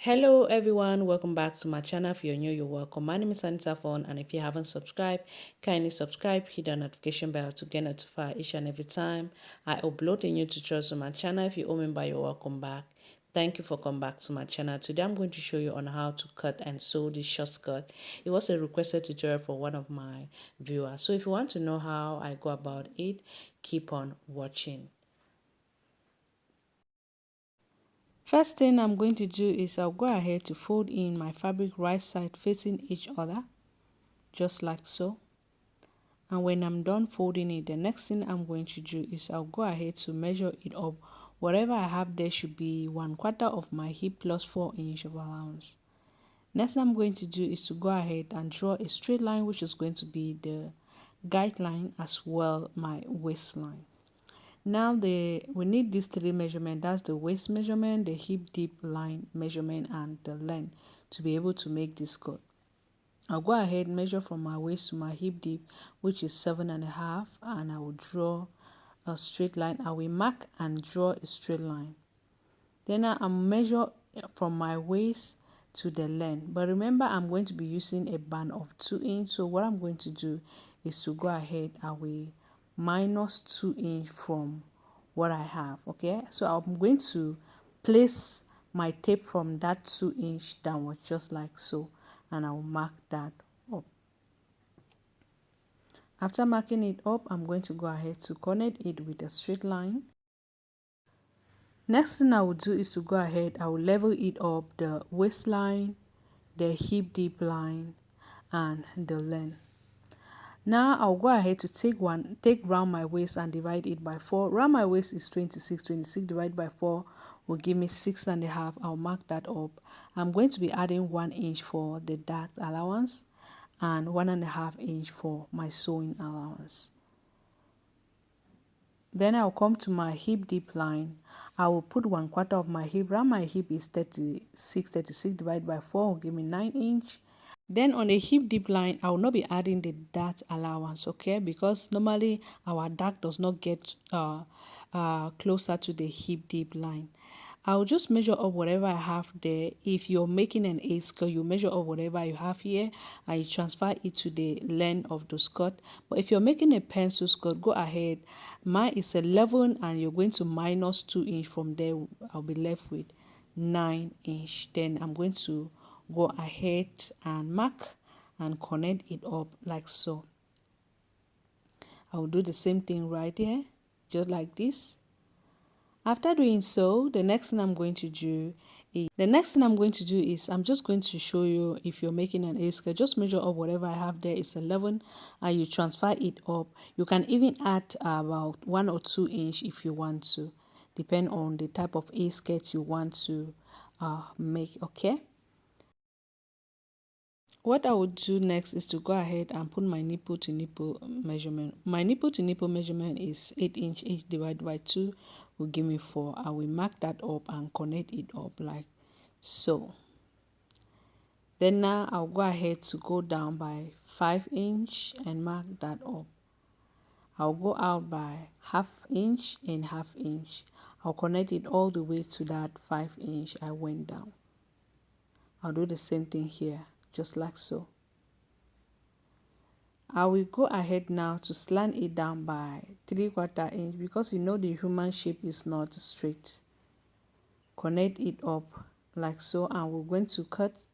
Hello everyone, welcome back to my channel. If you're new, you're welcome. My name is Anita Fon, and if you haven't subscribed, kindly subscribe, hit the notification bell to get notified each and every time I upload a new tutorial to my channel. If you're a member, you're welcome back. Thank you for coming back to my channel. Today I'm going to show you on how to cut and sew this short skirt. It was a requested tutorial for one of my viewers. So if you want to know how I go about it, keep on watching. First thing I'm going to do is I'll go ahead to fold in my fabric right side facing each other, just like so. And when I'm done folding it, the next thing I'm going to do is I'll go ahead to measure it up. Whatever I have there should be 1/4 of my hip plus 4 inch of allowance. Next thing I'm going to do is to go ahead and draw a straight line, which is going to be the guideline as well my waistline. Now we need these three measurements. That's the waist measurement, the hip deep line measurement, and the length to be able to make this cut. I'll go ahead and measure from my waist to my hip deep, which is 7.5, and I will draw a straight line. I will mark and draw a straight line. Then I'll measure from my waist to the length. But remember, I'm going to be using a band of 2 inch. So what I'm going to do is to go ahead, I will minus 2 inch from what I have. Okay, so I'm going to place my tape from that 2 inch downward, just like so, and I'll mark that up. After marking it up, I'm going to go ahead to connect it with a straight line. Next thing I will do is to go ahead, I will level it up, the waistline, the hip deep line, and the length. Now I'll go ahead to take round my waist and divide it by 4. Round my waist is 26. 26 divided by 4 will give me 6.5. I'll mark that up. I'm going to be adding 1 inch for the dart allowance and 1.5 inch for my sewing allowance. Then I'll come to my hip deep line. I will put 1/4 of my hip. Round my hip is 36. 36 divided by 4 will give me 9 inch. Then on the hip deep line, I will not be adding the dart allowance, okay? Because normally our dart does not get closer to the hip deep line. I'll just measure up whatever I have there. If you're making an A skirt, you measure up whatever you have here and you transfer it to the length of the skirt. But if you're making a pencil skirt, go ahead. Mine is 11 and you're going to minus 2 inch from there. I'll be left with 9 inch. Then I'm going to go ahead and mark and connect it up like so. I'll do the same thing right here, just like this. After doing so, the next thing I'm going to do is I'm just going to show you. If you're making an A skirt, just measure up whatever I have there is 11 and you transfer it up. You can even add about 1 or 2 inch if you want to, depend on the type of A skirt you want to make, okay? What I would do next is to go ahead and put my nipple to nipple measurement. My nipple to nipple measurement is 8 inch. 8 divided by 2 will give me 4. I will mark that up and connect it up like so. Then now I'll go ahead to go down by 5 inch and mark that up. I'll go out by 1/2 inch and 1/2 inch. I'll connect it all the way to that 5 inch I went down. I'll do the same thing here, just like so. I will go ahead now to slant it down by 3/4 inch because you know the human shape is not straight. Connect it up like so, and we're going to cut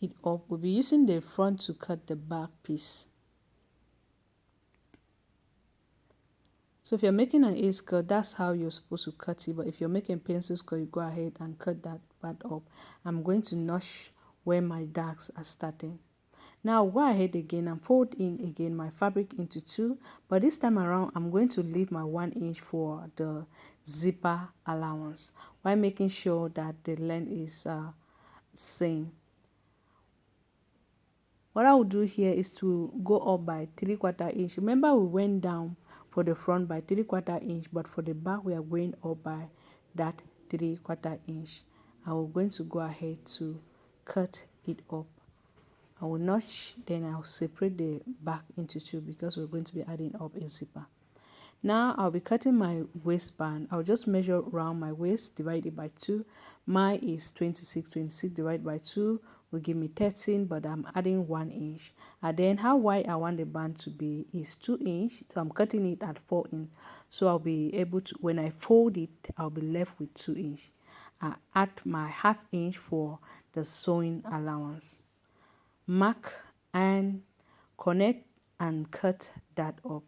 it up. We'll be using the front to cut the back piece. So if you're making an A skirt, that's how you're supposed to cut it. But if you're making pencil skirt, you go ahead and cut that part up. I'm going to notch where my darks are starting. Now go ahead again and fold in again my fabric into 2, but this time around I'm going to leave my 1 inch for the zipper allowance while making sure that the length is same. What I will do here is to go up by 3/4 inch. Remember, we went down for the front by 3/4 inch, but for the back we are going up by that 3/4 inch. And we're going to go ahead to cut it up. I will notch, then I'll separate the back into 2 because we're going to be adding up a zipper. Now I'll be cutting my waistband. I'll just measure around my waist, divide it by 2. Mine is 26. 26 divided by 2 will give me 13, but I'm adding 1 inch. And then how wide I want the band to be is 2 inch. So I'm cutting it at 4 inch. So I'll be able to, when I fold it, I'll be left with 2 inch. I add my half inch for the sewing allowance. Mark and connect and cut that up.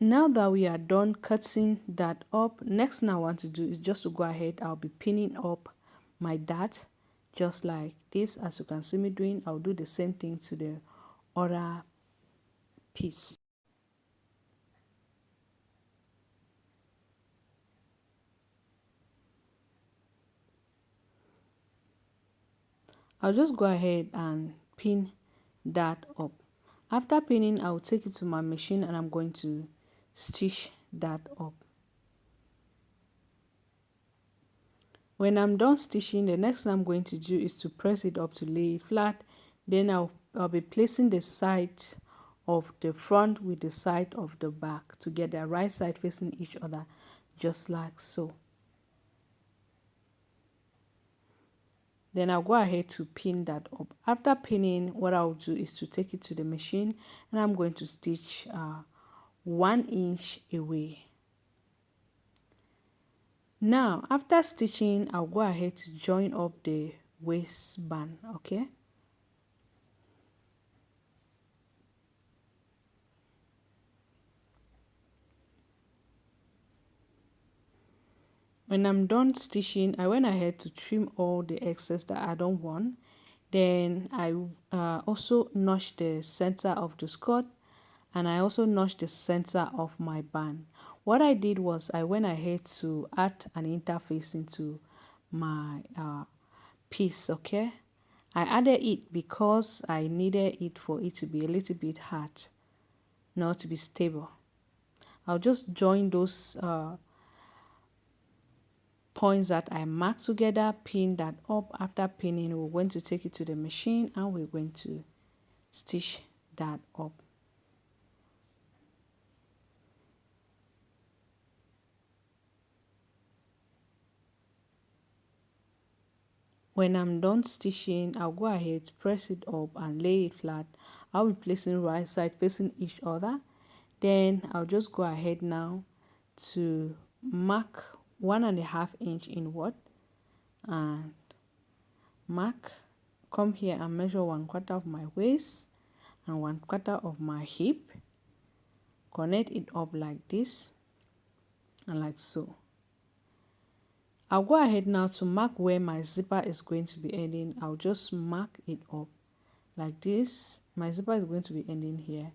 Now that we are done cutting that up, next thing I want to do is just to go ahead. I'll be pinning up my dart just like this. As you can see me doing, I'll do the same thing to the other piece. I'll just go ahead and pin that up. After pinning, I'll take it to my machine and I'm going to stitch that up. When I'm done stitching, the next thing I'm going to do is to press it up to lay it flat. Then I'll be placing the side of the front with the side of the back to get the right side facing each other, just like so. Then I'll go ahead to pin that up. After pinning, what I'll do is to take it to the machine and I'm going to stitch 1 inch away. Now, after stitching, I'll go ahead to join up the waistband, okay? When I'm done stitching, I went ahead to trim all the excess that I don't want. Then I also notched the center of the skirt and I also notched the center of my band. What I did was I went ahead to add an interface into my piece, okay? I added it because I needed it for it to be a little bit hard, not to be stable. I'll just join those points that I marked together, pin that up. After pinning, we're going to take it to the machine and we're going to stitch that up. When I'm done stitching, I'll go ahead, press it up and lay it flat. I'll be placing right side facing each other. Then I'll just go ahead now to mark 1.5 inch inward and mark, come here and measure 1/4 of my waist and 1/4 of my hip. Connect it up like this and like so. I'll go ahead now to mark where my zipper is going to be ending. I'll just mark it up like this. My zipper is going to be ending here.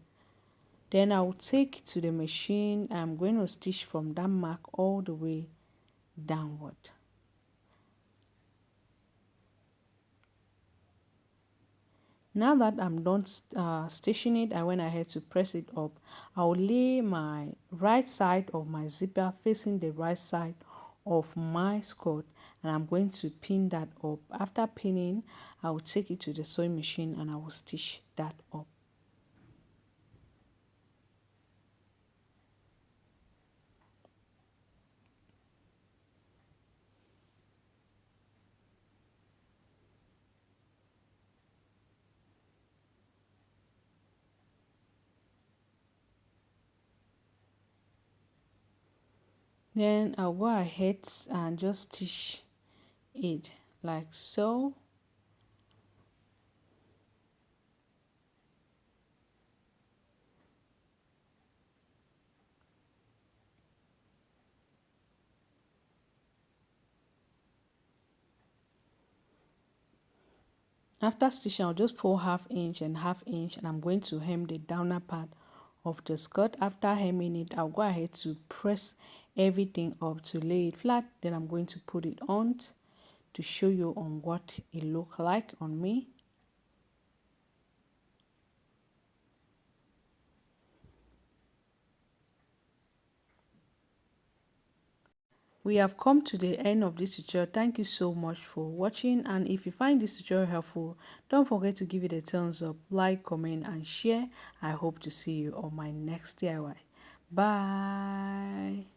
Then I'll take to the machine. I'm going to stitch from that mark all the way downward. Now that I'm done stitching it, I went ahead to press it up. I'll lay my right side of my zipper facing the right side of my skirt and I'm going to pin that up. After pinning, I will take it to the sewing machine and I will stitch that up. Then I'll go ahead and just stitch it like so. After stitching, I'll just fold 1/2 inch and 1/2 inch and I'm going to hem the downer part of the skirt. After hemming it, I'll go ahead to press everything up to lay it flat. Then I'm going to put it on to show you on what it look like on me. We have come to the end of this tutorial. Thank you so much for watching, and if you find this tutorial helpful, don't forget to give it a thumbs up, like, comment and share. I hope to see you on my next DIY. Bye.